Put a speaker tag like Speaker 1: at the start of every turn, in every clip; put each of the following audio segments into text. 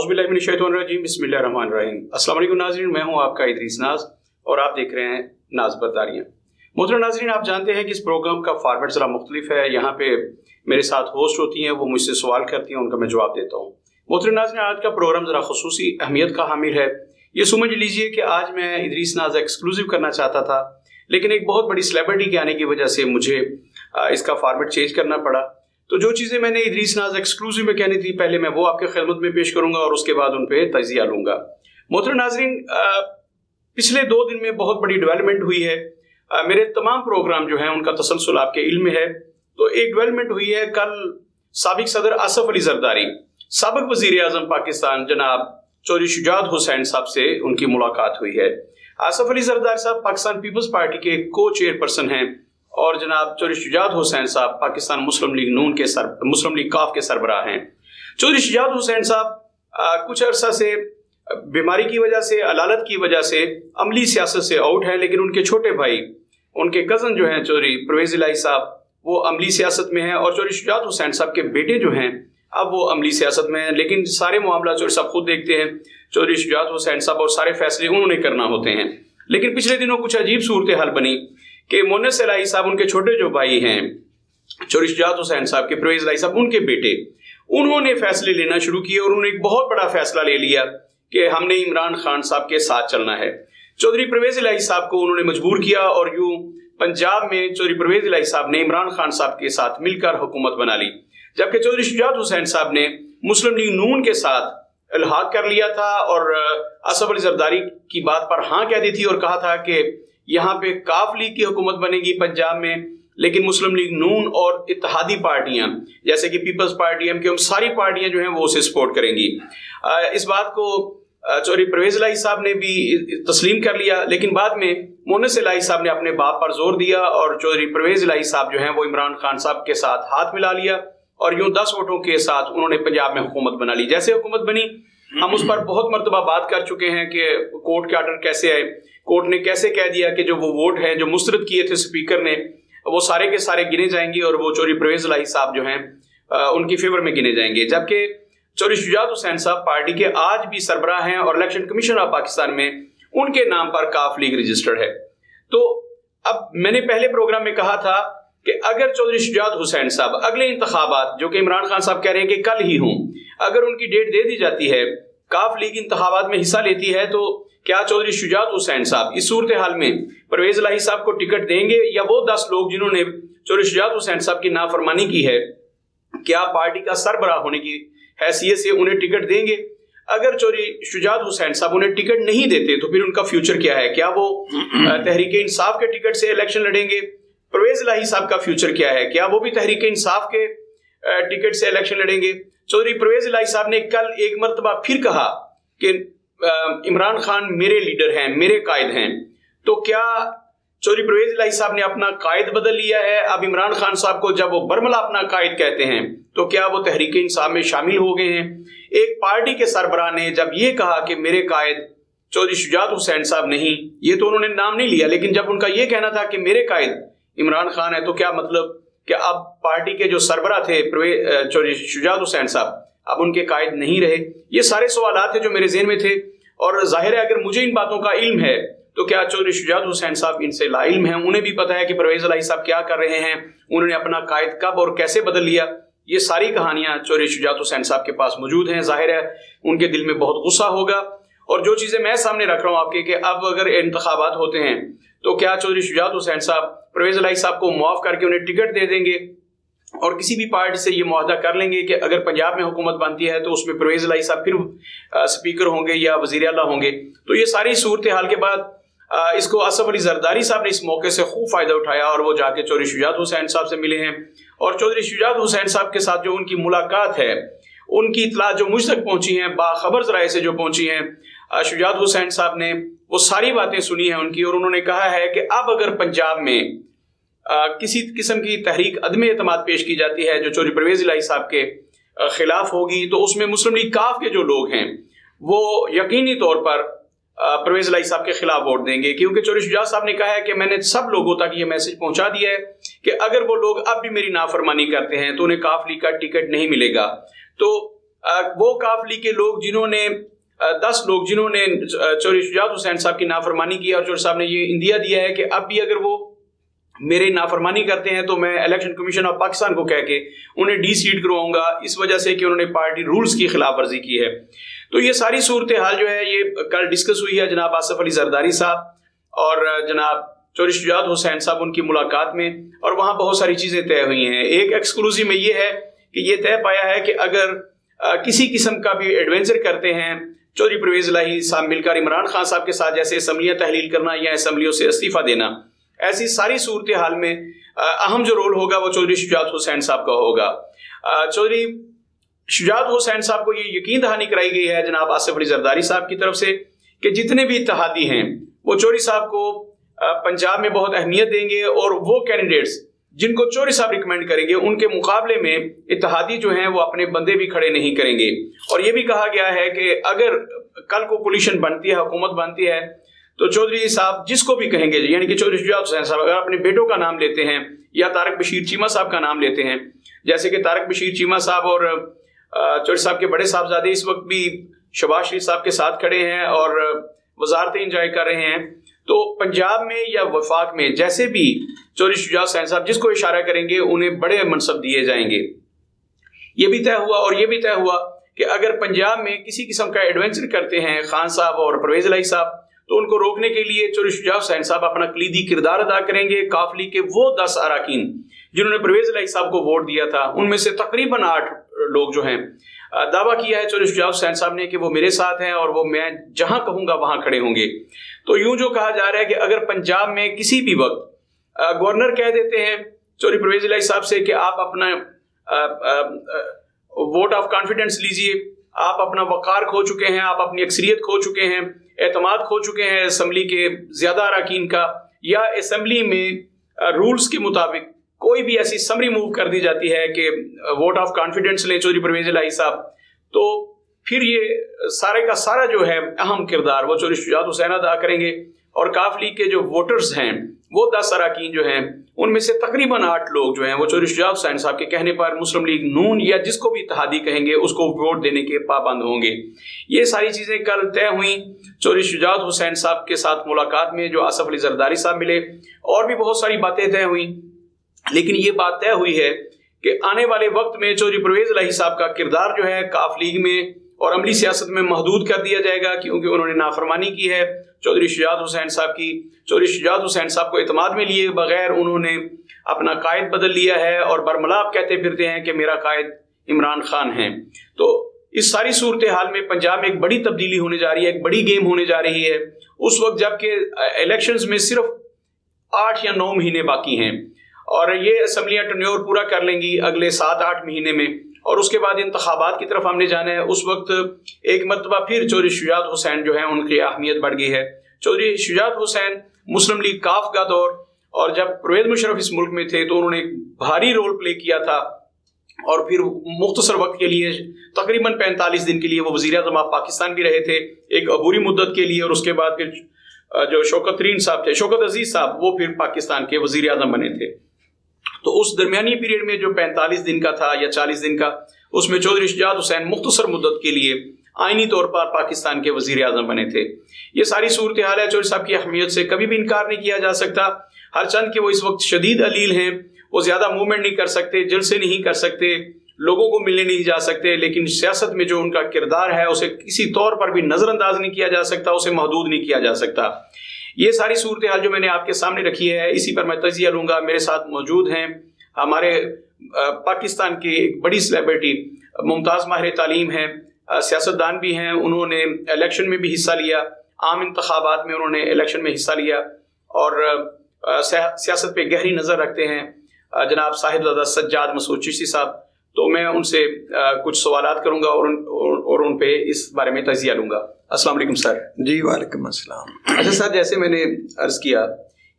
Speaker 1: औज़ुबिल्लाहिमिनश्शैतानिर्रजीम बिस्मिल्लाहिर्रहमानिर्रहीम। अस्सलाम वालेकुम नाज़रीन, मैं हूं आपका इदरीस नाज और आप देख रहे हैं नाज़ बरदारियाँ। मोहतरम नाज़रीन, आप जानते हैं कि इस प्रोग्राम का फॉर्मेट ज़रा मुख्तलिफ है। यहाँ पे मेरे साथ होस्ट होती हैं, वो मुझसे सवाल करती हैं, उनका मैं जवाब देता हूँ। मोहतरम नाज़रीन, आज का प्रोग्राम ज़रा खुसूसी अहमियत का हामिल है। ये समझ लीजिए कि आज मैं इदरीस नाज एक्सक्लूसिव करना चाहता था, लेकिन एक बहुत बड़ी सेलिब्रिटी के आने की वजह से मुझे इसका फॉर्मेट चेंज करना पड़ा। तो जो चीज़ें मैंने इदरीस नाज एक्सक्लूसिव में कहनी थी, पहले मैं वो आपके खिदमत में पेश करूंगा और उसके बाद उन पर तजिया लूंगा। मोहतरम नाज़रीन, पिछले 2 दिन में बहुत बड़ी डेवलपमेंट हुई है। मेरे तमाम प्रोग्राम जो हैं उनका तसलसल आपके इल्म में है। तो एक डेवलपमेंट हुई है, कल साबिक सदर आसफ अली जरदारी, साबिक वज़ीर आज़म पाकिस्तान जनाब चौधरी शुजात हुसैन साहब से उनकी मुलाकात हुई है। आसफ अली जरदारी साहब पाकिस्तान पीपल्स पार्टी के को चेयरपर्सन हैं और जनाब चौधरी शुजात हुसैन साहब पाकिस्तान मुस्लिम लीग नून के मुस्लिम लीग काफ के सरबराह हैं। चौधरी शुजात हुसैन साहब कुछ अरसा से बीमारी की वजह से, अलालत की वजह से अमली सियासत से आउट हैं, लेकिन उनके छोटे भाई, उनके कज़न जो हैं चौधरी परवेज़ इलाही साहब, वो अमली सियासत में हैं और चौधरी शुजात हुसैन साहब के बेटे जो हैं अब वो अमली सियासत में हैं। लेकिन सारे मामला चौधरी साहब खुद देखते हैं, चौधरी शुजात हुसैन साहब, और सारे फैसले उन्होंने करना होते हैं। लेकिन पिछले दिनों कुछ अजीब सूरत हाल बनी कि मुन्नस इलाही साहब, उनके छोटे जो भाई हैं चौधरी शुजात हुसैन साहब के, परवेज़ इलाही साहब, उनके बेटे, उन्होंने फैसले लेना शुरू किए और उन्होंने एक बहुत बड़ा फैसला ले लिया कि हमने इमरान खान साहब के साथ चलना है। चौधरी परवेज़ इलाही साहब को उन्होंने मजबूर किया और यूं पंजाब में चौधरी परवेज़ इलाही साहब ने इमरान खान साहब के साथ मिलकर हुकूमत बना ली, जबकि चौधरी शुजात हुसैन साहब ने मुस्लिम लीग नून के साथ इल्हाक कर लिया था और आसफ अली जरदारी की बात पर हाँ कह दी थी और कहा था कि यहाँ पे काफ लीग की हुकूमत बनेगी पंजाब में, लेकिन मुस्लिम लीग नून और इत्तेहादी पार्टियां जैसे कि पीपल्स पार्टी, एमक्यूएम, सारी पार्टियां जो हैं वो उसे सपोर्ट करेंगी। इस बात को चौधरी परवेज़ इलाही साहब ने भी तस्लीम कर लिया, लेकिन बाद में मुन्नस इलाही साहब ने अपने बाप पर जोर दिया और चौधरी परवेज़ इलाही साहब जो हैं वो इमरान खान साहब के साथ हाथ मिला लिया और यूं 10 वोटों के साथ उन्होंने पंजाब में हुकूमत बना ली। जैसे हुकूमत बनी, हम उस पर बहुत मरतबा बात कर चुके हैं कि कोर्ट के आर्डर कैसे आए, कोर्ट ने कैसे कह दिया कि जो वो वोट हैं जो मुस्तरद किए थे स्पीकर ने, वो सारे के सारे गिने जाएंगे और वो चौधरी परवेज़ इलाही साहब जो हैं उनकी फेवर में गिने जाएंगे, जबकि चौधरी शुजात हुसैन साहब पार्टी के आज भी सरबराह हैं और इलेक्शन कमीशन ऑफ पाकिस्तान में उनके नाम पर काफ लीग रजिस्टर्ड है। तो अब मैंने पहले प्रोग्राम में कहा था कि अगर चौधरी शुजात हुसैन साहब अगले इंतखाबात, जो कि इमरान खान साहब कह रहे हैं कि कल ही हों, अगर उनकी डेट दे दी जाती है, काफ लीग इंतखाबात में हिस्सा लेती है, तो क्या चौधरी शुजात हुसैन साहब इस सूरत हाल में परवेज़ इलाही साहब को टिकट देंगे या वो 10 लोग जिन्होंने चौधरी शुजात हुसैन साहब की नाफरमानी की है, क्या पार्टी का सरबराह होने की हैसियत से उन्हें टिकट देंगे? अगर चौधरी शुजात हुसैन साहब उन्हें टिकट नहीं देते तो फिर उनका फ्यूचर क्या है? क्या वो तहरीक इंसाफ के टिकट से इलेक्शन लड़ेंगे? परवेज़ इलाही साहब का फ्यूचर क्या है? क्या वो भी तहरीक इंसाफ के टिकट से इलेक्शन लड़ेंगे? चौधरी परवेज़ इलाही साहब ने कल एक मरतबा फिर कहा कि इमरान खान मेरे लीडर हैं, मेरे कायद हैं। तो क्या चौधरी परवेज़ इलाही साहब ने अपना कायद बदल लिया है? अब इमरान खान साहब को जब वो बरमला अपना कायद कहते हैं तो क्या वो तहरीक इंसाफ में शामिल हो गए हैं? एक पार्टी के सरबराह ने जब ये कहा कि मेरे कायद चौधरी शुजात हुसैन साहब नहीं, ये तो उन्होंने नाम नहीं लिया, लेकिन जब उनका ये कहना था कि मेरे कायद इमरान खान है, तो क्या मतलब कि अब पार्टी के जो सरबराह थे चौधरी शुजात हुसैन साहब अब उनके कायद नहीं रहे? ये सारे सवाल थे जो मेरे ज़हन में थे और जाहिर है अगर मुझे इन बातों का इल्म है तो क्या चौधरी शुजात हुसैन साहब इनसे लाइल्म हैं? उन्हें भी पता है कि परवेज़ इलाही साहब क्या कर रहे हैं, उन्होंने अपना कायद कब और कैसे बदल लिया। ये सारी कहानियां चौधरी शुजात हुसैन साहब के पास मौजूद हैं। जाहिर है उनके दिल में बहुत गुस्सा होगा और जो चीज़ें मैं सामने रख रहा हूँ आपके कि अब अगर इंतखाबात होते हैं तो क्या चौधरी शुजात हुसैन साहब परवेज़ इलाही साहब को मुआफ करके उन्हें टिकट दे देंगे और किसी भी पार्टी से ये मुआहदा कर लेंगे कि अगर पंजाब में हुकूमत बनती है तो उसमें परवेज़ इलाही साहब फिर स्पीकर होंगे या वज़ीर आला होंगे। तो ये सारी सूरत हाल के बाद इसको आसफ अली जरदारी साहब ने इस मौके से खूब फ़ायदा उठाया और वो जाके चौधरी शुजात हुसैन साहब से मिले हैं और चौधरी शुजात हुसैन साहब के साथ जो उनकी मुलाकात है, उनकी इतला जो मुझ तक पहुँची हैं, बाखबर ज़राए से जो पहुँची हैं, शुजात हुसैन साहब ने वो सारी बातें सुनी हैं उनकी और उन्होंने कहा है कि अब अगर पंजाब में किसी किस्म की तहरीक अदम एतमाद पेश की जाती है जो चौधरी परवेज़ इलाही साहब के खिलाफ होगी, तो उसमें मुस्लिम लीग काफ के जो लोग हैं वो यकीनी तौर पर परवेज़ इलाही साहब के खिलाफ वोट देंगे, क्योंकि चौधरी शुजात साहब ने कहा है कि मैंने सब लोगों तक ये मैसेज पहुंचा दिया है कि अगर वो लोग अब भी मेरी नाफरमानी करते हैं तो उन्हें काफ लीग का टिकट नहीं मिलेगा। तो वो काफ लीग के लोग जिन्होंने 10 लोग जिन्होंने चौधरी शुजात हुसैन साहब की नाफरमानी की, और चौधरी साहब ने ये इंदिया दिया है कि अब भी अगर वो मेरी नाफरमानी करते हैं तो मैं इलेक्शन कमीशन ऑफ पाकिस्तान को कह के उन्हें डी-सीट करवाऊंगा, इस वजह से कि उन्होंने पार्टी रूल्स की खिलाफ वर्जी की है। तो ये सारी सूरत हाल जो है ये कल डिस्कस हुई है जनाब आसिफ अली जरदारी साहब और जनाब चौधरी शुजात हुसैन साहब उनकी मुलाकात में, और वहाँ बहुत सारी चीज़ें तय हुई हैं। एक एक्सक्लूसिव में ये है कि ये तय पाया है कि अगर किसी किस्म का भी एडवेंचर करते हैं चौधरी परवेज़ इलाही साहब मिलकर इमरान खान साहब के साथ, जैसे असम्बलियाँ तहलील करना या असम्बलियों से इस्तीफ़ा देना, ऐसी सारी सूरत हाल में अहम जो रोल होगा वो चौधरी शुजात हुसैन साहब का होगा। चौधरी शुजात हुसैन साहब को ये यकीन दहानी कराई गई है जनाब आसिफ अली जरदारी साहब की तरफ से कि जितने भी इत्तेहादी हैं वो चौधरी साहब को पंजाब में बहुत अहमियत देंगे, और वो कैंडिडेट्स जिनको चौधरी साहब रिकमेंड करेंगे उनके मुकाबले में इत्तेहादी जो हैं वो अपने बंदे भी खड़े नहीं करेंगे। और ये भी कहा गया है कि अगर कल को कोलिशन बनती है, हुकूमत बनती है, तो चौधरी साहब जिसको भी कहेंगे, यानी कि चौधरी शुजात हुसैन साहब अगर अपने बेटों का नाम लेते हैं या तारक बशीर चीमा साहब का नाम लेते हैं, जैसे कि तारक बशीर चीमा साहब और चौधरी साहब के बड़े साहबजादे इस वक्त भी शहबाज शरीफ साहब के साथ खड़े हैं और वजारतें इंजॉय कर रहे हैं, तो पंजाब में या वफाक में जैसे भी चौधरी शुजात हुसैन साहब जिसको इशारा करेंगे उन्हें बड़े मनसब दिए जाएंगे। ये भी तय हुआ, और ये भी तय हुआ कि अगर पंजाब में किसी किस्म का एडवेंचर करते हैं खान साहब और परवेज़ इलाही साहब, तो उनको रोकने के लिए चौधरी शुजात हुसैन साहब अपना कलीदी किरदार अदा करेंगे। काफ लीग के वो 10 अरकान जिन्होंने परवेज़ इलाही साहब को वोट दिया था, उनमें से तकरीबन 8 लोग जो हैं दावा किया है चौधरी शुजात हुसैन साहब ने कि वो मेरे साथ हैं और वो मैं जहां कहूंगा वहां खड़े होंगे। तो यूं जो कहा जा रहा है कि अगर पंजाब में किसी भी वक्त गवर्नर कह देते हैं चौधरी परवेज़ इलाही साहब से कि आप अपना वोट ऑफ कॉन्फिडेंस लीजिए, आप अपना वकार खो चुके हैं, आप अपनी अक्सरियत खो चुके हैं, एतमाद खो चुके हैं असम्बली के ज्यादा अरकान का, या असम्बली में रूल्स के मुताबिक कोई भी ऐसी समरी मूव कर दी जाती है कि वोट ऑफ कॉन्फिडेंस लें चौधरी परवेज़ इलाही साहब, तो फिर ये सारे का सारा जो है अहम किरदार वो चौधरी शुजात हुसैन अदा करेंगे। और काफ लीग के जो वोटर्स हैं वो 10 अरकान जो हैं उनमें से तकरीबन 8 लोग जो हैं वो चौधरी शुजात हुसैन साहब के कहने पर मुस्लिम लीग नून या जिसको भी इत्तेहादी कहेंगे उसको वोट देने के पाबंद होंगे। ये सारी चीज़ें कल तय हुई चौधरी शुजात हुसैन साहब के साथ मुलाकात में, जो आसिफ अली जरदारी साहब मिले, और भी बहुत सारी बातें तय हुई। लेकिन ये बात तय हुई है कि आने वाले वक्त में चौधरी परवेज़ इलाही साहब का किरदार जो है काफ लीग में और अमली सियासत में महदूद कर दिया जाएगा, क्योंकि उन्होंने नाफरमानी की है चौधरी शुजात हुसैन साहब की। चौधरी शुजात हुसैन साहब को इत्मीनान में लिए बगैर उन्होंने अपना कायद बदल लिया है और बरमलाब कहते फिरते हैं कि मेरा कायद इमरान खान है। तो इस सारी सूरत हाल में पंजाब में एक बड़ी तब्दीली होने जा रही है, एक बड़ी गेम होने जा रही है उस वक्त जबकि इलेक्शंस में सिर्फ 8 या 9 महीने बाकी हैं, और ये असम्बलियाँ टर्न्योर पूरा कर लेंगी अगले 7-8 महीने में, और उसके बाद इंतखाबात की तरफ हमने जाना है। उस वक्त एक मरतबा फिर चौधरी शुजात हुसैन जो है उनकी अहमियत बढ़ गई है। चौधरी शुजात हुसैन मुस्लिम लीग काफ का दौर, और जब परवेज़ मुशर्रफ इस मुल्क में थे तो उन्होंने एक भारी रोल प्ले किया था, और फिर मुख्तसर वक्त के लिए तकरीबन 45 दिन के लिए वो वज़ीर-ए-आज़म ऑफ पाकिस्तान भी रहे थे, एक अबूरी मुद्दत के लिए, और उसके बाद फिर जो शौकत तरीन साहब थे, शौकत अजीज साहब, वो फिर पाकिस्तान के वज़ीर-ए-आज़म बने थे। तो उस दरमियानी पीरियड में जो 45 दिन का था या 40 दिन का, उसमें चौधरी शुजात हुसैन मुख्तसर मुद्दत के लिए आइनी तौर पर पाकिस्तान के वज़ीर-ए-आज़म बने थे। ये सारी सूरत हाल है। चौधरी साहब की अहमियत से कभी भी इनकार नहीं किया जा सकता, हरचंद के वो इस वक्त शदीद अलील हैं, वो ज़्यादा मूवमेंट नहीं कर सकते, जलसे नहीं कर सकते, लोगों को मिलने नहीं जा सकते, लेकिन सियासत में जो उनका किरदार है उसे किसी तौर पर भी नज़रअंदाज नहीं किया जा सकता, उसे महदूद नहीं किया जा सकता। ये सारी सूरत हाल जो मैंने आपके सामने रखी है, इसी पर मैं तजिया लूँगा। मेरे साथ मौजूद हैं हमारे पाकिस्तान की एक बड़ी सेलिब्रिटी मुमताज़ माहिर तालीम हैं, सियासतदान भी हैं, उन्होंने इलेक्शन में भी हिस्सा लिया, आम इंतखाबात में उन्होंने इलेक्शन में हिस्सा लिया, और सियासत पे गहरी नज़र रखते हैं जनाब साहिबजादा सज्जाद मसूद चिश्ती साहब। तो मैं उनसे कुछ सवालात करूंगा और उन पे इस बारे में तजिया लूँगा। अस्सलाम वालेकुम सर।
Speaker 2: जी वालेकुम अस्सलाम।
Speaker 1: अच्छा सर, जैसे मैंने अर्ज़ किया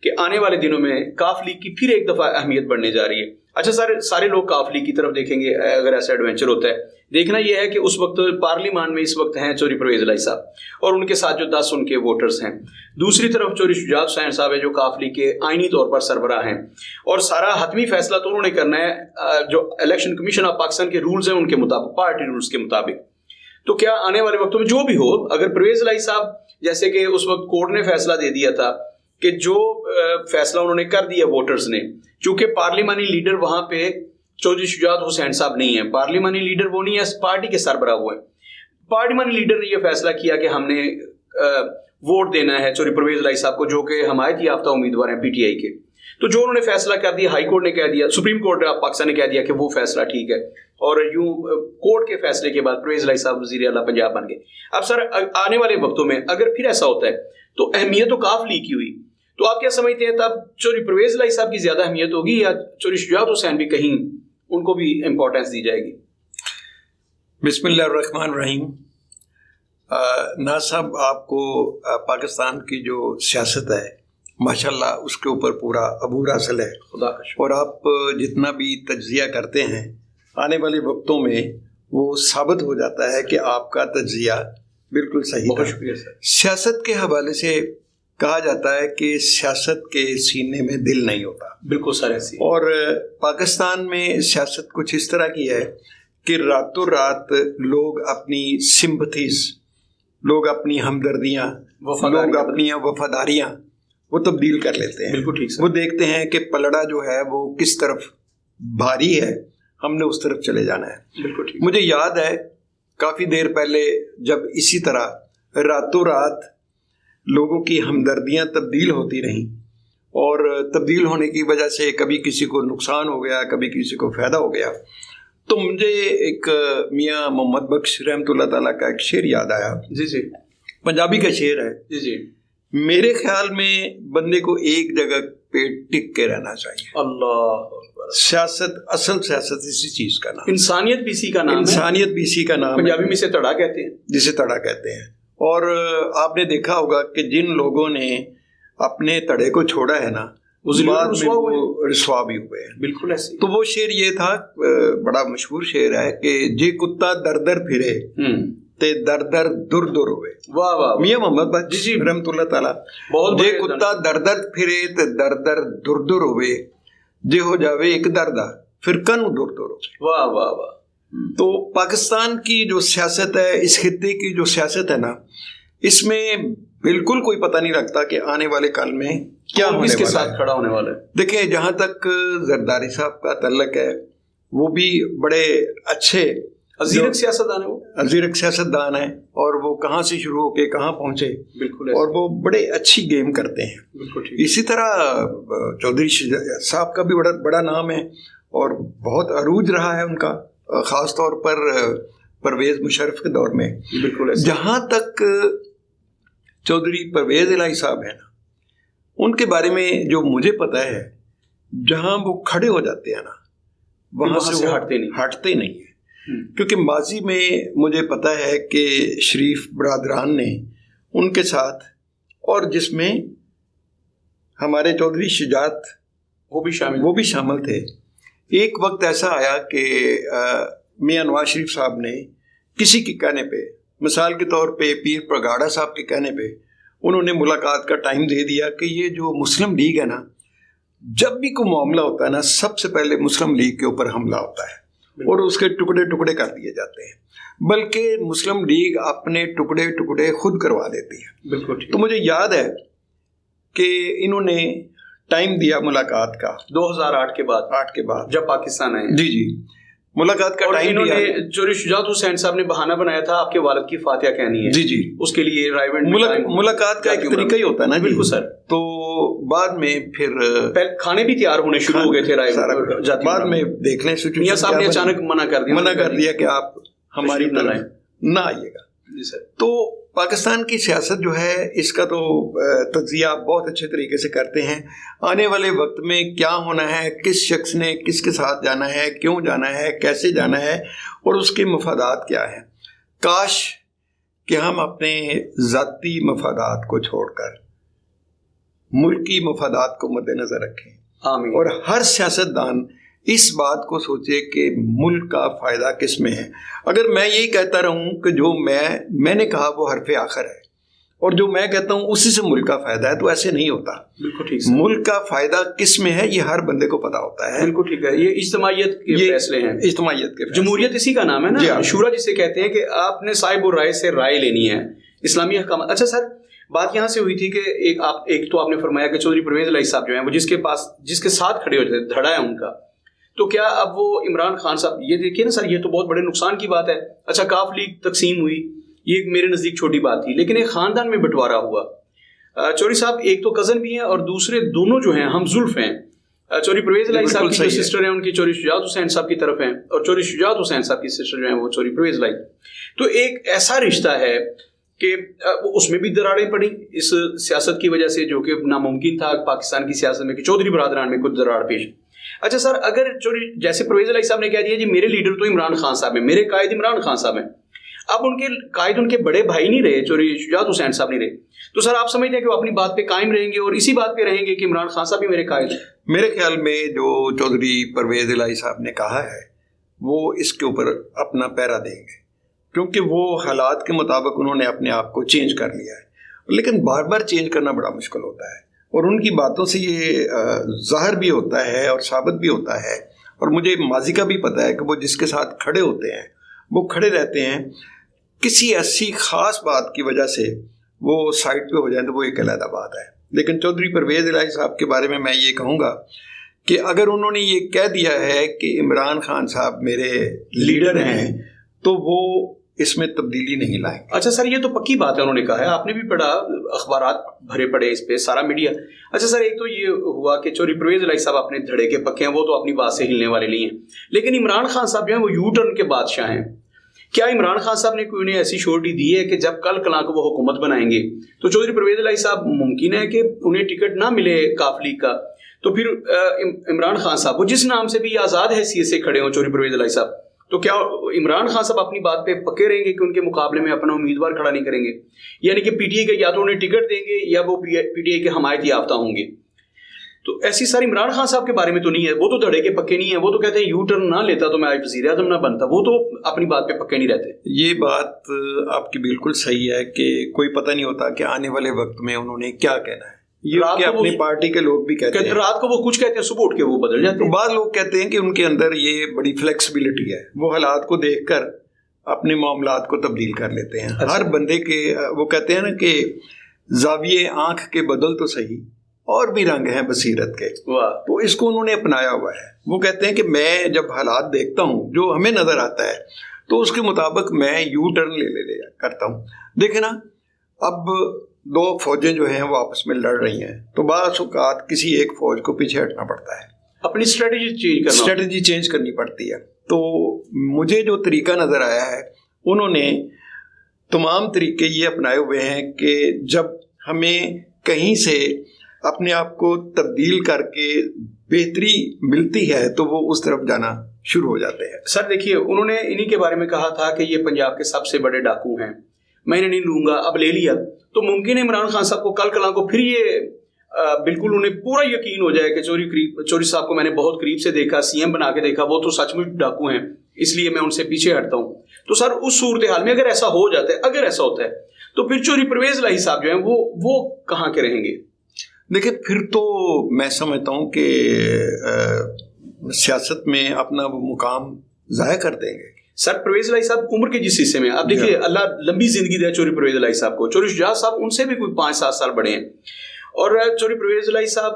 Speaker 1: कि आने वाले दिनों में काफ लीग की फिर एक दफ़ा अहमियत बढ़ने जा रही है। अच्छा सर, सारे लोग काफ लीग की तरफ देखेंगे अगर ऐसा एडवेंचर होता है, देखना यह है कि उस वक्त पार्लियामान में इस वक्त हैं चौधरी परवेज इलाही साहब और उनके साथ जो 10 उनके वोटर्स हैं। दूसरी तरफ चौधरी शुजात हुसैन साहब है जो काफली के आईनी तौर पर सरबराह हैं और सारा हतमी फैसला तो उन्होंने करना है जो इलेक्शन कमीशन ऑफ पाकिस्तान के रूल्स हैं उनके मुताबिक, पार्टी रूल्स के मुताबिक। तो क्या आने वाले वक्तों में जो भी हो, अगर परवेज इलाही साहब जैसे कि उस वक्त कोर्ट ने फैसला दे दिया था कि जो फैसला उन्होंने कर दिया वोटर्स ने, चूंकि पार्लियामानी लीडर वहां पे चौधरी शुजात हुसैन साहब नहीं है, पार्लियामानी लीडर वो नहीं है, पार्टी के सरबराह हुए। पार्लियामानी लीडर ने यह फैसला किया कि हमने वोट देना है चौधरी परवेज इलाही साहब को, जो कि हमायत याफ्ता उम्मीदवार हैं पीटीआई के। तो जो उन्होंने फैसला कर दिया, हाई कोर्ट ने कह दिया, सुप्रीम कोर्ट ऑफ पाकिस्तान ने कह दिया कि वो फैसला ठीक है और यूं कोर्ट के फैसले के बाद परवेज इलाही साहब वजीर आला पंजाब बन गए। अब सर आने वाले वक्तों में अगर फिर ऐसा होता है तो अहमियत तो काफली की हुई, तो आप क्या समझते हैं तब चौधरी परवेज इलाही साहब की ज्यादा अहमियत होगी या चौधरी शुजात हुसैन भी कहीं उनको भी इंपॉर्टेंस दी जाएगी?
Speaker 2: बिस्मिल्लाहिर्रहमानिर्रहीम। ना साहब, आपको पाकिस्तान की जो सियासत है माशाल्लाह उसके ऊपर पूरा अबूर हासिल है,
Speaker 1: खुदा का शुक्र।
Speaker 2: और आप जितना भी तज्जिया करते हैं आने वाले वक्तों में वो साबित हो जाता है कि आपका तज्जिया बिल्कुल सही
Speaker 1: बहुत
Speaker 2: था।
Speaker 1: शुक्रिया सर।
Speaker 2: सियासत के हवाले से कहा जाता है कि सियासत के सीने में दिल नहीं होता।
Speaker 1: बिल्कुल सर, ऐसी। और
Speaker 2: पाकिस्तान में सियासत कुछ इस तरह की है कि रातों रात लोग अपनी सिंपथीज, लोग अपनी हमदर्दियाँ, लोग अपनी वफादारियाँ वो तब्दील कर लेते हैं।
Speaker 1: बिल्कुल ठीक सर।
Speaker 2: वो देखते हैं कि पलड़ा जो है वो किस तरफ भारी है, हमने उस तरफ चले जाना है।
Speaker 1: बिल्कुल ठीक।
Speaker 2: मुझे याद है काफ़ी देर पहले जब इसी तरह रातों रात लोगों की हमदर्दियाँ तब्दील होती रहीं और तब्दील होने की वजह से कभी किसी को नुकसान हो गया, कभी किसी को फ़ायदा हो गया, तो मुझे एक मियाँ मोहम्मद बख्श रहमतुल्लाह ताला का एक शेर याद आया।
Speaker 1: जी जी,
Speaker 2: पंजाबी का शेर है।
Speaker 1: जी जी।
Speaker 2: मेरे ख्याल में बंदे को एक जगह पे टिक के रहना चाहिए।
Speaker 1: अल्लाह।
Speaker 2: सियासत, असल सियासत इसी चीज़ का नाम,
Speaker 1: इंसानियत भी इसी का नाम है।
Speaker 2: इंसानियत भी इसी का नाम,
Speaker 1: पंजाबी में इसे तड़ा कहते हैं,
Speaker 2: जिसे तड़ा कहते हैं। और आपने देखा होगा कि जिन लोगों ने अपने तड़े को छोड़ा है ना, उस बाद में वो रुसवा भी हुए हैं।
Speaker 1: बिल्कुल ऐसे।
Speaker 2: तो वो शेर ये था, बड़ा मशहूर शेर है कि जे कुत्ता दर दर फिरे ते दर दर दुर दुर हुए।
Speaker 1: वाह वाह।
Speaker 2: मियां मोहम्मद बख्श रहमतुल्लाह ताला। जे कुत्ता दर दर फिरे ते दर दर दुर दुर हुए, जे हो जावे एक दरदा फिर कन दुर दुर हो।
Speaker 1: वाह वाह वाह।
Speaker 2: तो पाकिस्तान की जो सियासत है, इस खित्ते की जो सियासत है ना, इसमें बिल्कुल कोई पता नहीं लगता कि आने वाले काल में क्या होने
Speaker 1: किसके
Speaker 2: वाला
Speaker 1: साथ
Speaker 2: है,
Speaker 1: खड़ा होने वाला है।
Speaker 2: देखिए जहाँ तक जरदारी साहब का तल्लक है, वो भी बड़े अच्छे
Speaker 1: अजीरक सियासतदान है, वो
Speaker 2: अजीरक सियासतदान है और वो कहाँ से शुरू होके कहाँ पहुँचे।
Speaker 1: बिल्कुल। और
Speaker 2: वो बड़े अच्छी गेम करते हैं।
Speaker 1: बिल्कुल ठीक।
Speaker 2: इसी तरह चौधरी साहब का भी बड़ा नाम है और बहुत अरूज रहा है उनका, ख़ास तौर पर परवेज़ मुशर्रफ के दौर में।
Speaker 1: बिल्कुल।
Speaker 2: जहाँ तक चौधरी परवेज़ इलाही साहब हैं ना, उनके बारे में जो मुझे पता है, जहाँ वो खड़े हो जाते हैं ना, वहाँ से हटते नहीं है। क्योंकि माजी में मुझे पता है कि शरीफ बरादरान ने उनके साथ, और जिसमें हमारे चौधरी शुजात वो भी शामिल थे। एक वक्त ऐसा आया कि मियां नवाज शरीफ साहब ने किसी के कहने पे, मिसाल के तौर पे पीर प्रगाड़ा साहब के कहने पे, उन्होंने मुलाकात का टाइम दे दिया कि ये जो मुस्लिम लीग है ना, जब भी कोई मामला होता है ना, सबसे पहले मुस्लिम लीग के ऊपर हमला होता है और उसके टुकड़े टुकड़े कर दिए जाते हैं, बल्कि मुस्लिम लीग अपने टुकड़े टुकड़े खुद करवा देती है।
Speaker 1: बिल्कुल।
Speaker 2: तो मुझे याद है कि इन्होंने टाइम दिया मुलाकात का
Speaker 1: 2008 के बाद,
Speaker 2: 8 के बाद
Speaker 1: जब पाकिस्तान आए।
Speaker 2: जी जी, मुलाकात का टाइम दिया।
Speaker 1: चौधरी शुजात हुसैन साहब ने बहाना बनाया था आपके वालिद की फातिहा कहनी है।
Speaker 2: जी जी,
Speaker 1: उसके लिए
Speaker 2: मुलाकात का एक तरीका ही होता है ना।
Speaker 1: बिल्कुल सर।
Speaker 2: तो बाद में फिर
Speaker 1: खाने भी तैयार होने शुरू हो गए थे
Speaker 2: बाद में देख लें,
Speaker 1: मियां साहब ने अचानक मना कर दिया
Speaker 2: कि आप हमारी तरफ ना आइएगा।
Speaker 1: जी सर।
Speaker 2: तो पाकिस्तान की सियासत जो है, इसका तो तज्जिया बहुत अच्छे तरीके से करते हैं। आने वाले वक्त में क्या होना है, किस शख्स ने किसके साथ जाना है, क्यों जाना है, कैसे जाना है और उसके मफादात क्या हैं। काश कि हम अपने ज़ाती मफादात को छोड़कर मुल्की मफादात को मद्देनज़र रखें।
Speaker 1: आमीन।
Speaker 2: और हर सियासतदान इस बात को सोचे कि मुल्क का फ़ायदा किस में है। अगर मैं यही कहता रहूं कि जो मैंने कहा वो हरफ आखिर है और जो मैं कहता हूँ उसी से मुल्क का फायदा है, तो ऐसे नहीं होता।
Speaker 1: बिल्कुल ठीक।
Speaker 2: मुल्क का फायदा किस में है ये हर बंदे को पता होता है।
Speaker 1: बिल्कुल ठीक है। ये इज्तिमाइयत के फैसले हैं,
Speaker 2: इज्तिमाइयत के।
Speaker 1: जमहूरियत इसी का नाम है ना, शूरा जिसे कहते हैं कि आपने साहिब राय से राय लेनी है, इस्लामी अहकाम। अच्छा सर, बात यहाँ से हुई थी कि एक तो आपने फरमाया कि चौधरी परवेज इलाही साहब जो हैं वो जिसके साथ खड़े होते थे, धड़ा है उनका, तो क्या अब वो इमरान खान साहब, ये देखिए ना सर, ये तो बहुत बड़े नुकसान की बात है। अच्छा, काफ लीग तकसीम हुई, ये मेरे नज़दीक छोटी बात थी, लेकिन एक ख़ानदान में बंटवारा हुआ। चौधरी साहब एक तो कज़न भी हैं और दूसरे दोनों जो हैं हम जुल्फ हैं। चौधरी परवेज इलाही साहब की जो सिस्टर हैं उनकी चौधरी शुजात हुसैन साहब की तरफ हैं, और चौधरी शुजात हुसैन साहब की सिस्टर जो हैं वो चौधरी परवेज इलाही। तो एक ऐसा रिश्ता है कि उसमें भी दरारें पड़ी इस सियासत की वजह से, जो कि नामुमकिन था पाकिस्तान की सियासत में कि चौधरी बरादरान में कुछ दरार पेश। अच्छा सर, अगर चौधरी जैसे परवेज इलाही साहब ने कह दिया जी मेरे लीडर तो इमरान खान साहब हैं, मेरे कायद इमरान खान साहब हैं, अब उनके कायद उनके बड़े भाई नहीं रहे, चौधरी शुजात हुसैन साहब नहीं रहे, तो सर आप समझते हैं कि वो अपनी बात पे कायम रहेंगे और इसी बात पे रहेंगे कि इमरान खान साहब भी मेरे कायद हैं?
Speaker 2: मेरे ख्याल में जो चौधरी परवेज इलाही साहब ने कहा है वो इसके ऊपर अपना पैरा देंगे, क्योंकि वो हालात के मुताबिक उन्होंने अपने आप को चेंज कर लिया है, लेकिन बार बार चेंज करना बड़ा मुश्किल होता है और उनकी बातों से ये ज़ाहिर भी होता है और साबित भी होता है। और मुझे माजी का भी पता है कि वो जिसके साथ खड़े होते हैं वो खड़े रहते हैं, किसी ऐसी ख़ास बात की वजह से वो साइड पे हो जाए तो वो एक अलग बात है। लेकिन चौधरी परवेज इलाही साहब के बारे में मैं ये कहूँगा कि अगर उन्होंने ये कह दिया है कि इमरान खान साहब मेरे लीडर हैं तो वो इसमें तब्दीली नहीं लाएंगे।
Speaker 1: अच्छा सर, ये तो पक्की बात है, उन्होंने कहा है, आपने भी पढ़ा, अखबारात भरे पड़े इस पे, सारा मीडिया। अच्छा सर, एक तो ये हुआ कि चौधरी परवेज इलाही साहब अपने धड़े के पक्के हैं, वो तो अपनी बात से हिलने वाले नहीं हैं, लेकिन इमरान खान साहब जो हैं वो यू टर्न के बादशाह हैं। क्या इमरान खान साहब ने कोई उन्हें ऐसी श्योरिटी दी है कि जब कल कला को वो हुकूमत बनाएंगे तो चौधरी परवेज इलाही साहब मुमकिन है कि उन्हें टिकट ना मिले काफ लीग का, तो फिर इमरान खान साहब वो जिस नाम से भी आज़ाद हैसियत से खड़े हों चौधरी परवेज इलाही साहब, तो क्या इमरान खान साहब अपनी बात पे पक्के रहेंगे कि उनके मुकाबले में अपना उम्मीदवार खड़ा नहीं करेंगे? यानी कि पीटीआई के या तो उन्हें टिकट देंगे या वो पीटीआई के हमायती याफ्ता होंगे। तो ऐसी सारी इमरान खान साहब के बारे में तो नहीं है, वो तो धड़े के पक्के नहीं है, वो तो कहते हैं यू टर्न ना लेता तो मैं आज वज़ीर आज़म ना बनता, वो तो अपनी बात पे पक्के नहीं रहते।
Speaker 2: ये बात आपकी बिल्कुल सही है कि कोई पता नहीं होता कि आने वाले वक्त में उन्होंने क्या कहना है। ये कि अपनी पार्टी के लोग भी कहते हैं,
Speaker 1: रात को वो कुछ कहते हैं, सुबह उठ के वो बदल जाते हैं।
Speaker 2: बाद लोग कहते हैं कि उनके अंदर ये बड़ी फ्लेक्सिबिलिटी है, वो हालात को देखकर अपने मामलात को तब्दील कर लेते हैं। अच्छा। हर बंदे के वो कहते हैं ना कि जाविये आंख के बदल तो सही और भी रंग हैं बसीरत के, तो इसको उन्होंने अपनाया हुआ है। वो कहते हैं कि मैं जब हालात देखता हूँ जो हमें नजर आता है तो उसके मुताबिक मैं यू टर्न ले करता हूँ। देखे ना, अब दो फौजें जो हैं वो आपस में लड़ रही हैं तो बाज़ औक़ात किसी एक फौज को पीछे हटना पड़ता है,
Speaker 1: अपनी स्ट्रेटजी चेंज
Speaker 2: करनी पड़ती है। तो मुझे जो तरीका नज़र आया है, उन्होंने तमाम तरीके ये अपनाए हुए हैं कि जब हमें कहीं से अपने आप को तब्दील करके बेहतरी मिलती है तो वो उस तरफ जाना शुरू हो जाते हैं।
Speaker 1: सर देखिए, उन्होंने इन्हीं के बारे में कहा था कि ये पंजाब के सबसे बड़े डाकू हैं, मैं इन्हें नहीं लूंगा, अब ले लिया तो मुमकिन है इमरान खान साहब को कल कला को फिर ये बिल्कुल उन्हें पूरा यकीन हो जाए कि चौधरी साहब को मैंने बहुत करीब से देखा, सीएम बना के देखा, वो तो सचमुच डाकू हैं, इसलिए मैं उनसे पीछे हटता हूँ। तो सर उस सूरत हाल में अगर ऐसा हो जाता है, अगर ऐसा होता है तो फिर चौधरी परवेज इलाही साहब जो हैं वो कहाँ के रहेंगे?
Speaker 2: देखिए, फिर तो मैं समझता हूँ कि सियासत में अपना वो मुकाम ज़ाया कर देंगे।
Speaker 1: सर परवेज इलाही साहब उम्र के जिस हिस्से में, अब देखिए अल्लाह लंबी जिंदगी दे चौधरी परवेज इलाही साहब को, चौधरी शुजात साहब उनसे भी कोई 5-7 साल बड़े हैं, और चौधरी परवेज इलाही साहब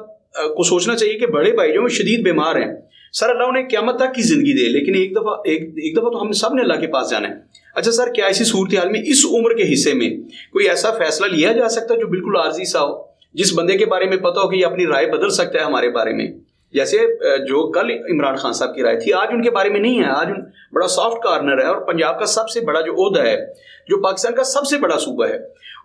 Speaker 1: को सोचना चाहिए कि बड़े भाई जो हैं शदीद बीमार हैं। सर अल्लाह उन्हें क़यामत तक की जिंदगी दे, लेकिन एक दफ़ा तो हम सब ने अल्लाह के पास जाना है। अच्छा सर, क्या ऐसी सूरत हाल में इस उम्र के हिस्से में कोई ऐसा फैसला लिया जा सकता है जो बिल्कुल आर्जी सा हो, जिस बंदे के बारे में पता हो कि ये अपनी राय बदल सकता है हमारे बारे में? जैसे जो कल इमरान खान साहब की राय थी, आज उनके बारे में नहीं है, आज बड़ा सॉफ्ट कॉर्नर है और पंजाब का सबसे बड़ा जो ओहदा है, जो पाकिस्तान का सबसे बड़ा सूबा है,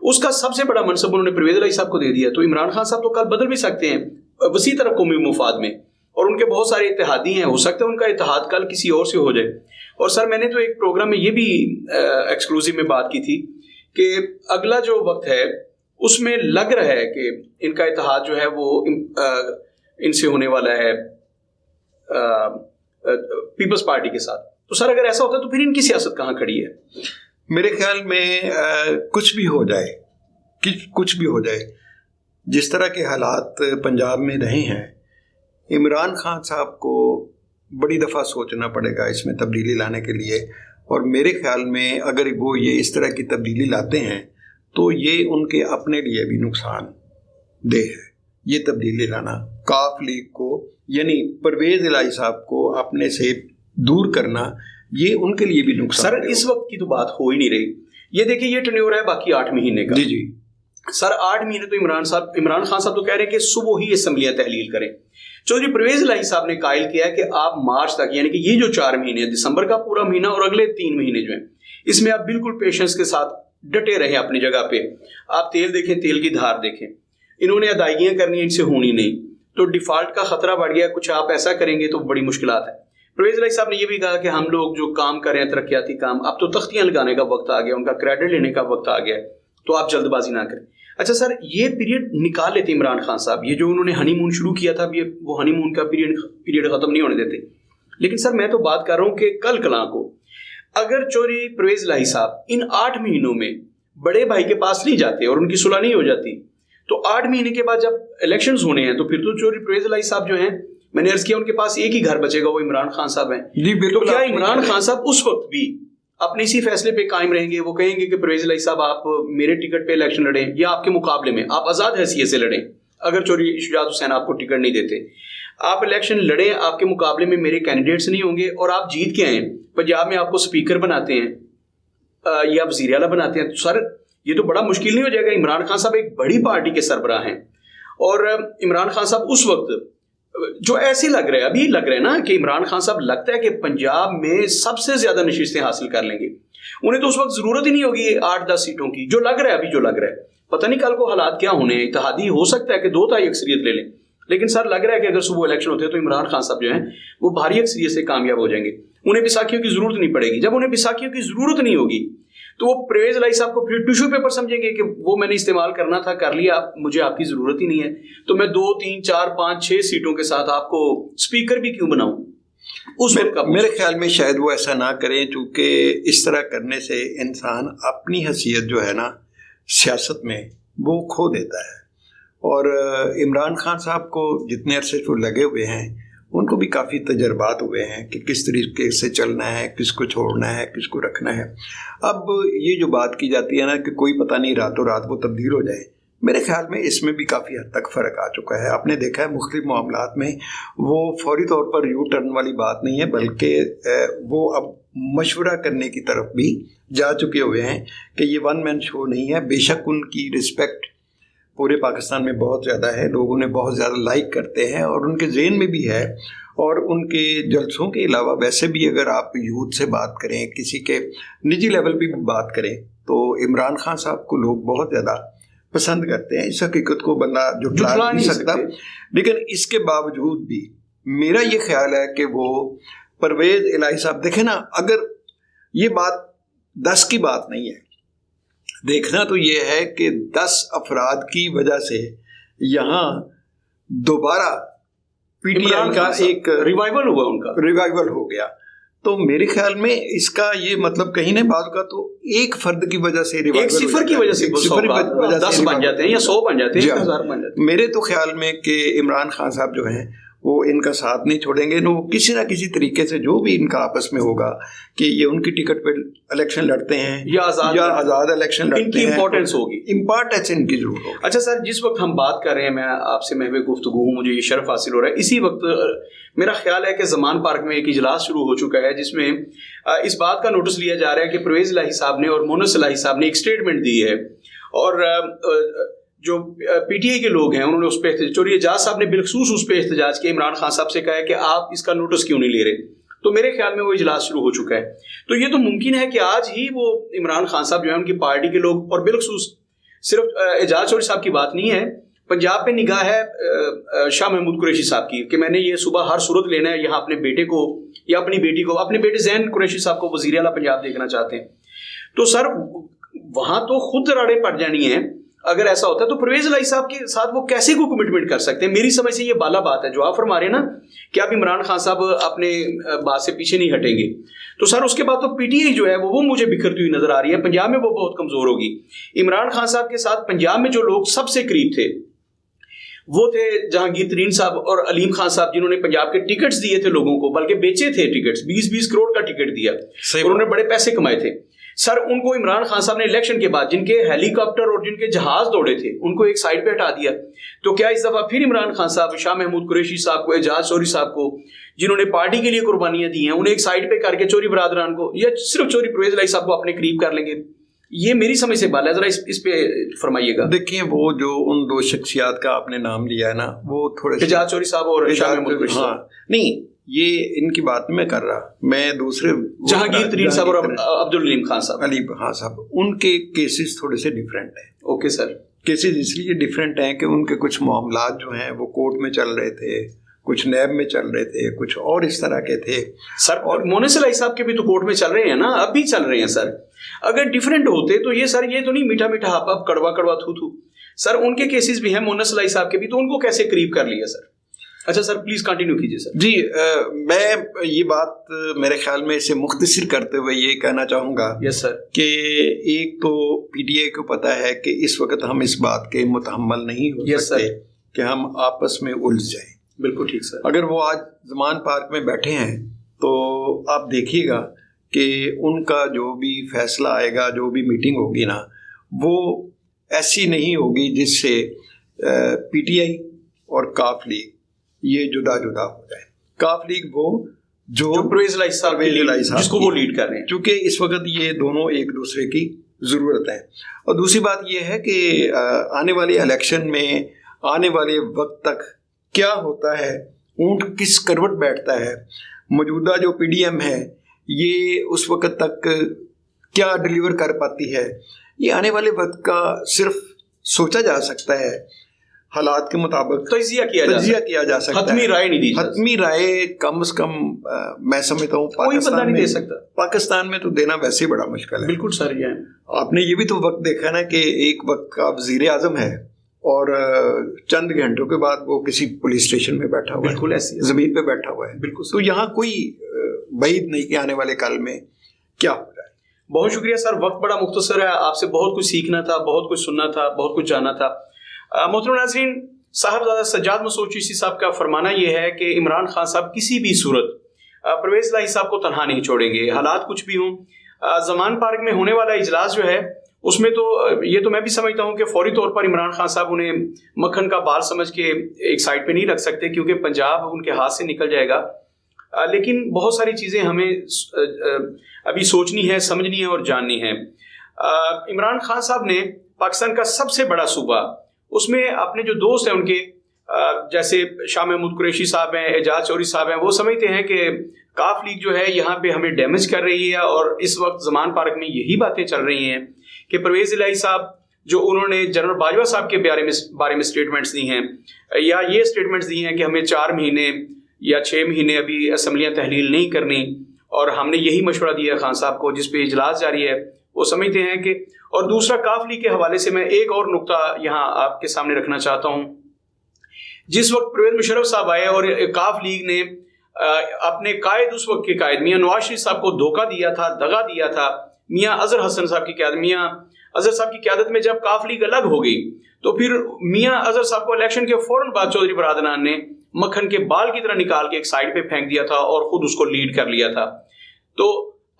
Speaker 1: उसका सबसे बड़ा मनसब उन्होंने परवेज इलाही साहब को दे दिया। तो इमरान खान साहब तो कल बदल भी सकते हैं वसी तरफ कौमी मुफाद में, और उनके बहुत सारे इत्तेहादी हैं, हो सकता है उनका इत्तेहाद कल किसी और से हो जाए। और सर मैंने तो एक प्रोग्राम में ये भी एक्सक्लूसिव में बात की थी कि अगला जो वक्त है उसमें लग रहा है कि इनका इत्तेहाद जो है वो इनसे होने वाला है पीपल्स पार्टी के साथ। तो सर अगर ऐसा होता है तो फिर इनकी सियासत कहाँ खड़ी है?
Speaker 2: मेरे ख्याल में कुछ भी हो जाए, कुछ भी हो जाए, जिस तरह के हालात पंजाब में रहे हैं, इमरान खान साहब को बड़ी दफ़ा सोचना पड़ेगा इसमें तब्दीली लाने के लिए। और मेरे ख्याल में अगर वो ये इस तरह की तब्दीली लाते हैं तो ये उनके अपने लिए भी नुकसानदेह है। ये तब्दीली लाना, काफ लीग को यानी परवेज़ इलाही साहब को अपने से दूर करना, ये उनके लिए भी नुकसान।
Speaker 1: सर इस वक्त की तो बात हो ही नहीं रही। ये देखिए ये टेन्योर है बाकी 8 महीने का।
Speaker 2: जी जी
Speaker 1: सर 8 महीने तो इमरान खान साहब तो कह रहे हैं कि सुबह ही असेंबलियां तहलील करें। चौधरी परवेज़ इलाही साहब ने कायल किया है कि आप मार्च तक, यानी कि ये जो 4 महीने, दिसंबर का पूरा महीना और अगले 3 महीने जो हैं, इसमें आप बिल्कुल पेशेंस के साथ डटे रहें अपनी जगह पे। आप तेल देखें, तेल की धार देखें, इन्होंने अदायगियां करनी है, इनसे होनी नहीं, तो डिफॉल्ट का खतरा बढ़ गया। कुछ आप ऐसा करेंगे तो बड़ी मुश्किलात है। परवेज़ इलाही साहब ने यह भी कहा कि हम लोग जो काम कर रहे हैं तरक्याती काम, अब तो तख्तियां लगाने का वक्त आ गया, उनका क्रेडिट लेने का वक्त आ गया है, तो आप जल्दबाजी ना करें। अच्छा सर ये पीरियड निकाल लेते इमरान खान साहब, ये जो उन्होंने हनीमून शुरू किया था, ये वो हनीमून का पीरियड खत्म नहीं होने देते। लेकिन सर मैं तो बात कर रहा हूं कि कल कला को अगर चौधरी परवेज़ इलाही साहब इन 8 महीनों में बड़े भाई के पास नहीं जाते और उनकी सुलह नहीं हो जाती, तो 8 महीने के बाद जब इलेक्शंस होने हैं तो फिर तो चौधरी परवेज़ इलाही साहब जो हैं, मैंने अर्ज किया उनके पास एक ही घर बचेगा, वो इमरान खान साहब हैं। तो क्या इमरान खान साहब उस वक्त भी अपने इसी फैसले पे कायम रहेंगे? वो कहेंगे कि परवेज़ इलाही साहब आप मेरे टिकट पे इलेक्शन लड़ें या आपके मुकाबले में आप आज़ाद हैसियत से लड़ें, अगर चौधरी शुजात हुसैन आपको टिकट नहीं देते, आप इलेक्शन लड़ें, आपके मुकाबले में मेरे कैंडिडेट्स नहीं होंगे और आप जीत के आए, पंजाब में आपको स्पीकर बनाते हैं या वज़ीर आला बनाते हैं, तो सर ये तो बड़ा मुश्किल नहीं हो जाएगा? इमरान खान साहब एक बड़ी पार्टी के सरबराह हैं और इमरान खान साहब उस वक्त जो ऐसे लग रहा है, अभी लग रहा है ना कि इमरान खान साहब लगता है कि पंजाब में सबसे ज्यादा नशिस्तें हासिल कर लेंगे, उन्हें तो उस वक्त जरूरत ही नहीं होगी 8-10 सीटों की, जो लग रहा है अभी, जो लग रहा है। पता नहीं कल को हालात क्या होने हैं, इत्तेहादी हो सकता है कि 2 अक्सरियत ले लें, लेकिन सर लग रहा है कि अगर सुबह इलेक्शन होते हैं तो इमरान खान साहब जो हैं वो भारी अक्सरियत से कामयाब हो जाएंगे, उन्हें बैसाखियों की जरूरत नहीं पड़ेगी। जब उन्हें बैसाखियों की जरूरत नहीं होगी तो वो परवेज़ इलाही साहब को फिर टिश्यू पेपर समझेंगे कि वो मैंने इस्तेमाल करना था, कर लिया, मुझे आपकी जरूरत ही नहीं है, तो मैं 2, 3, 4, 5, 6 सीटों के साथ आपको स्पीकर भी क्यों बनाऊं? उस
Speaker 2: मेरे ख्याल में शायद वो ऐसा ना करें, क्योंकि इस तरह करने से इंसान अपनी हैसियत जो है ना सियासत में वो खो देता है। और इमरान खान साहब को जितने अरसे से लगे हुए हैं उनको भी काफ़ी तजर्बात हुए हैं कि किस तरीके से चलना है, किसको छोड़ना है, किसको रखना है। अब ये जो बात की जाती है ना कि कोई पता नहीं रातों रात वो तब्दील हो जाए, मेरे ख्याल में इसमें भी काफ़ी हद तक फ़र्क आ चुका है। आपने देखा है मुख्तलिफ मामलात में वो फौरी तौर पर यू टर्न वाली बात नहीं है, बल्कि वो अब मशवरा करने की तरफ भी जा चुके हुए हैं कि ये वन मैन शो नहीं है। बेशक उनकी रिस्पेक्ट पूरे पाकिस्तान में बहुत ज़्यादा है, लोग उन्हें बहुत ज़्यादा लाइक करते हैं और उनके ज़हन में भी है, और उनके जलसों के अलावा वैसे भी अगर आप यूथ से बात करें, किसी के निजी लेवल पे भी बात करें, तो इमरान खान साहब को लोग बहुत ज़्यादा पसंद करते हैं। इस हकीकत को बंदा जुटला नहीं सकता, लेकिन इसके बावजूद भी मेरा ये ख्याल है कि वो परवेज़ इलाही साहब, देखें ना, अगर ये बात 10 की बात नहीं है, देखना तो ये है कि 10 अफराद की वजह से यहाँ दोबारा पीटीआई का एक रिवाइवल हुआ, उनका रिवाइवल हो गया। तो मेरे ख्याल में इसका ये मतलब कहीं नहीं, बात का तो एक फर्द की वजह से रिवाइवल,
Speaker 1: एक सिफर की वजह से 10 बन जाते हैं या 100 बन जाते हैं, 1000 बन जाते हैं।
Speaker 2: मेरे तो ख्याल में कि इमरान खान साहब जो हैं वो इनका साथ नहीं छोड़ेंगे, वो किसी ना किसी तरीके से जो भी इनका आपस में होगा कि ये उनकी टिकट पे इलेक्शन लड़ते हैं या आज़ाद इलेक्शन लड़ते हैं,
Speaker 1: इनकी इंपॉर्टेंस होगी,
Speaker 2: इंपॉर्टेंस इनकी जरूर होगी।
Speaker 1: अच्छा सर, जिस वक्त हम बात कर रहे हैं, मैं आपसे महवे गुफ्तगू हूँ, मुझे ये शर्फ हासिल हो रहा है, इसी वक्त मेरा ख्याल है कि ज़मान पार्क में एक इजलास शुरू हो चुका है जिसमें इस बात का नोटिस लिया जा रहा है कि परवेज़ इलाही साहब ने और मोनस इलाही साहब ने एक स्टेटमेंट दी है, और जो पीटीआई के लोग हैं उन्होंने उस पर, चौधरी एजाज साहब ने बिलखसूस उस पर एहतजाज किया, इमरान खान साहब से कहा है कि आप इसका नोटिस क्यों नहीं ले रहे। तो मेरे ख्याल में वो इजलास शुरू हो चुका है, तो ये तो मुमकिन है कि आज ही वो इमरान खान साहब जो है उनकी पार्टी के लोग, और बिलखसूस सिर्फ एजाज चौधरी साहब की बात नहीं है, पंजाब पे निगाह है शाह महमूद कुरैशी साहब की कि मैंने ये सुबह हर सूरत लेना है, यहाँ अपने बेटे को या अपनी बेटी को, अपने बेटे ज़ैन कुरैशी साहब को वज़ीर आला पंजाब देखना चाहते हैं। तो सर वहाँ तो खुद राड़े पड़ जानी है, अगर ऐसा होता है तो परवेज इलाही साहब के साथ वो कैसे कोई कमिटमेंट कर सकते हैं? मेरी समझ से ये बाला बात है जो आप फरमा रहे हैं ना कि आप इमरान खान साहब अपने बात से पीछे नहीं हटेंगे, तो सर उसके बाद तो पीटीआई जो है वो मुझे बिखरती हुई नजर आ रही है। पंजाब में वो बहुत कमजोर होगी। इमरान खान साहब के साथ पंजाब में जो लोग सबसे करीब थे वो थे जहांगीर तरीन साहब और अलीम खान साहब, जिन्होंने पंजाब के टिकट्स दिए थे लोगों को, बल्कि बेचे थे टिकट्स, 20-20 करोड़ का टिकट दिया और उन्होंने बड़े पैसे कमाए थे। सर उनको इमरान खान साहब ने इलेक्शन के बाद जिनके हेलीकॉप्टर और जिनके जहाज दौड़े थे उनको एक साइड पे हटा दिया। तो क्या इस दफा फिर इमरान खान साहब शाह महमूद कुरैशी साहब को, एजाज चौधरी साहब को, जिन्होंने पार्टी के लिए कुर्बानियां दी हैं, उन्हें एक साइड पे करके चौधरी बरादरान को, या सिर्फ चौधरी परवेज इलाही साहब को अपने करीब कर लेंगे? ये मेरी समझ से बात है, जरा इस पे फरमाइएगा।
Speaker 2: देखिए वो जो उन दो शख्सियात का आपने नाम लिया है ना, वो थोड़े
Speaker 1: एजाज चौधरी साहब और शाह महमूद कुरैशी साहब,
Speaker 2: हाँ नहीं ये इनकी बात में कर रहा, मैं दूसरे
Speaker 1: जहांगीर तरीन साहब और अब्दुल अलीम खान साहब,
Speaker 2: अली हाँ साहब, उनके केसेस थोड़े से डिफरेंट हैं।
Speaker 1: Okay sir.
Speaker 2: केसेस इसलिए डिफरेंट हैं कि उनके कुछ मामलात जो हैं वो कोर्ट में चल रहे थे, कुछ नैब में चल रहे थे, कुछ और इस तरह के थे
Speaker 1: सर। और मोनिस इलाही साहब के भी तो कोर्ट में चल रहे हैं ना, अब भी चल रहे हैं सर। अगर डिफरेंट होते तो ये सर, ये तो नहीं मीठा मीठा हाप हाप कड़वा कड़वा थू थू सर। उनके केसेस भी हैं मोनिस इलाही साहब के भी, तो उनको कैसे करीब कर लिया सर? अच्छा सर प्लीज कंटिन्यू कीजिए सर।
Speaker 2: जी मैं ये बात मेरे ख्याल में इसे मुख्तसर करते हुए ये कहना चाहूँगा
Speaker 1: यस सर
Speaker 2: कि एक तो पीटीआई को पता है कि इस वक्त हम इस बात के मुतहम्मल नहीं हो सकते कि हम आपस में उलझ जाएं।
Speaker 1: बिल्कुल ठीक सर।
Speaker 2: अगर वो आज ज़मान पार्क में बैठे हैं तो आप देखिएगा कि उनका जो भी फैसला आएगा, जो भी मीटिंग होगी ना, वो ऐसी नहीं होगी जिससे पीटीआई और काफ लीग ये जुदा जुदा हो जाए। काफ लीग वो जो
Speaker 1: परवेज इलाही साहब जिसको वो लीड कर रहे हैं,
Speaker 2: क्योंकि इस वक्त ये दोनों एक दूसरे की ज़रूरत है। और दूसरी बात ये है कि आने वाले इलेक्शन में, आने वाले वक्त तक क्या होता है, ऊंट किस करवट बैठता है, मौजूदा जो पीडीएम है ये उस वक्त तक क्या डिलीवर कर पाती है, ये आने वाले वक्त का सिर्फ सोचा जा सकता है। हालात के मुताबिक
Speaker 1: तजिया किया जा सकता है। हतमी राय नहीं दी,
Speaker 2: हतमी राय कम से कम मैं समझता हूँ
Speaker 1: पाकिस्तान नहीं दे सकता।
Speaker 2: पाकिस्तान में तो देना वैसे ही बड़ा मुश्किल है।
Speaker 1: बिल्कुल सर। ये
Speaker 2: आपने ये भी तो वक्त देखा ना कि एक वक्त का वजीर आजम है और चंद घंटों के बाद वो किसी पुलिस स्टेशन में बैठा हुआ है,
Speaker 1: बिल्कुल ऐसी
Speaker 2: जमीन पे बैठा हुआ है।
Speaker 1: बिल्कुल।
Speaker 2: तो यहाँ कोई बैद नहीं कि आने वाले कल में क्या हो जाए।
Speaker 1: बहुत शुक्रिया सर, वक्त बड़ा मुख्तसर है, आपसे बहुत कुछ सीखना था, बहुत कुछ सुनना था, बहुत कुछ जानना था। मोहतरम नाज़रीन, साहबजादा सज्जाद मसूद चिश्ती साहब का फरमाना यह है कि इमरान खान साहब किसी भी सूरत परवेज इलाही साहब को तनहा नहीं छोड़ेंगे, हालात कुछ भी हों। ज़मान पार्क में होने वाला इजलास जो है उसमें तो ये तो मैं भी समझता हूँ कि फौरी तौर पर इमरान खान साहब उन्हें मक्खन का बाल समझ के एक साइड पे नहीं रख सकते, क्योंकि पंजाब उनके हाथ से निकल जाएगा। लेकिन बहुत सारी चीज़ें हमें अभी सोचनी है, समझनी है और जाननी है। इमरान खान साहब ने पाकिस्तान का सबसे बड़ा सूबा, उसमें अपने जो दोस्त हैं उनके, जैसे शाह महमूद कुरैशी साहब हैं, एजाज चौधरी साहब हैं, वो समझते हैं कि काफ लीग जो है यहाँ पे हमें डैमेज कर रही है। और इस वक्त ज़मान पार्क में यही बातें चल रही हैं कि परवेज इलाही साहब जो उन्होंने जनरल बाजवा साहब के बारे में स्टेटमेंट्स दी हैं, या ये स्टेटमेंट्स दी हैं कि हमें 4 महीने या 6 महीने अभी असम्बलियाँ तहलील नहीं करनी, और हमने यही मशवरा दिया खान साहब को, जिस पे इजलास जारी है, वो समझते हैं कि। और दूसरा काफ लीग के हवाले से मैं एक और नुक्ता यहाँ आपके सामने रखना चाहता हूँ। जिस वक्त परवेज मुशर्रफ साहब आए और काफ लीग ने अपने कायद, उस वक्त के कायद मियाँ नवाज शरीफ साहब को धोखा दिया था, दगा दिया था, मियाँ अजहर हसन साहब की क़यादत, मियाँ अजहर साहब की क़यादत में जब काफ लीग अलग हो गई तो फिर मियाँ अजहर साहब को इलेक्शन के फौरन बाद चौधरी बरादरान ने मक्खन के बाल की तरह निकाल के एक साइड पे फेंक दिया था और खुद उसको लीड कर लिया था। तो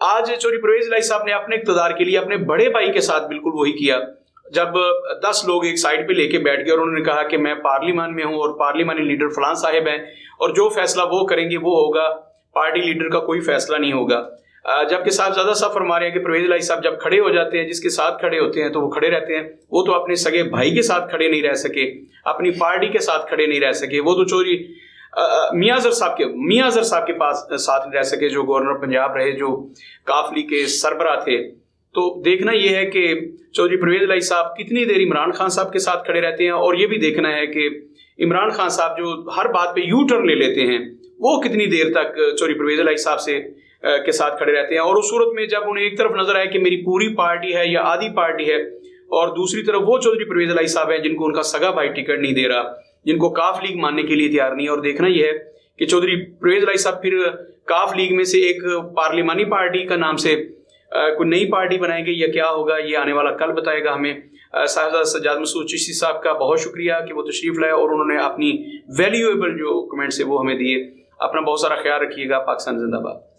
Speaker 1: आज चौधरी परवेज इलाही साहब ने अपने इक़्तिदार के लिए अपने बड़े भाई के साथ बिल्कुल वही किया। जब 10 लोग एक साइड पे लेके बैठ गए और उन्होंने कहा कि मैं पार्लियामान में हूँ और पार्लियामानी लीडर फलां साहिब हैं और जो फैसला वो करेंगे वो होगा, पार्टी लीडर का कोई फैसला नहीं होगा। जबकि साहबजादा साहब फरमा रहे हैं कि परवेज इलाही साहब जब खड़े हो जाते हैं, जिसके साथ खड़े होते हैं तो वो खड़े रहते हैं। वो तो अपने सगे भाई के साथ खड़े नहीं रह सके, अपनी पार्टी के साथ खड़े नहीं रह सके, वो तो चौधरी मियाँ अजहर साहब के पास साथ नहीं रह सके, जो गवर्नर पंजाब रहे, जो काफ लीग के सरबराह थे। तो देखना यह है कि चौधरी परवेज इलाही साहब कितनी देर इमरान खान साहब के साथ खड़े रहते हैं, और ये भी देखना है कि इमरान खान साहब जो हर बात पे यू टर्न ले लेते हैं, वो कितनी देर तक चौधरी परवेज इलाही साहब से के साथ खड़े रहते हैं। और उस सूरत में जब उन्हें एक तरफ नजर आए कि मेरी पूरी पार्टी है या आधी पार्टी है और दूसरी तरफ वो चौधरी परवेज इलाही साहब हैं जिनको उनका सगा भाई टिकट नहीं दे रहा, जिनको काफ लीग मानने के लिए तैयार नहीं है। और देखना यह है कि चौधरी परवेज इलाही साहब फिर काफ लीग में से एक पार्लिमानी पार्टी का नाम से कोई नई पार्टी बनाएंगे या क्या होगा, ये आने वाला कल बताएगा हमें। साहिबजादा सज्जाद मसूद चिश्ती साहब का बहुत शुक्रिया कि वो तशरीफ लाए और उन्होंने अपनी वैल्यूएबल जो कमेंट्स है वो हमें दिए। अपना बहुत सारा ख्याल रखिएगा। पाकिस्तान जिंदाबाद।